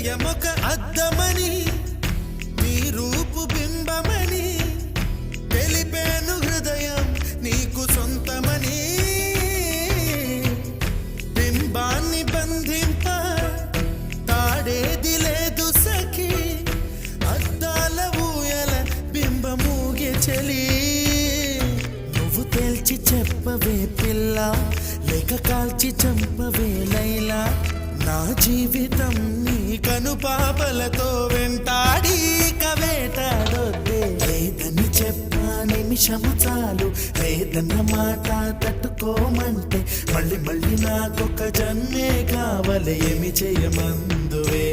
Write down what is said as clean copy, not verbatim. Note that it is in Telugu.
హృదయమొక అద్దమని నీ రూపు బింబమని తెలిపేను హృదయం నీకు సొంతమని బింబాన్ని బంధింప తాడేది లేదు సఖి అద్దాల ఊయల బింబమూగే చలి నువ్వు తేల్చి చెప్పవే పిల్ల లేక కాల్చి చంపవే లైలా నా జీవితం నీ కనుపాపలతో వెంటాడి కవేటాడొద్దే లేదని చెప్పా నిమిషము చాలు లేదన్న మాట తట్టుకోమంటే మళ్ళీ మళ్ళీ నాకొక జన్మే కావాలి ఏమి చేయమందువే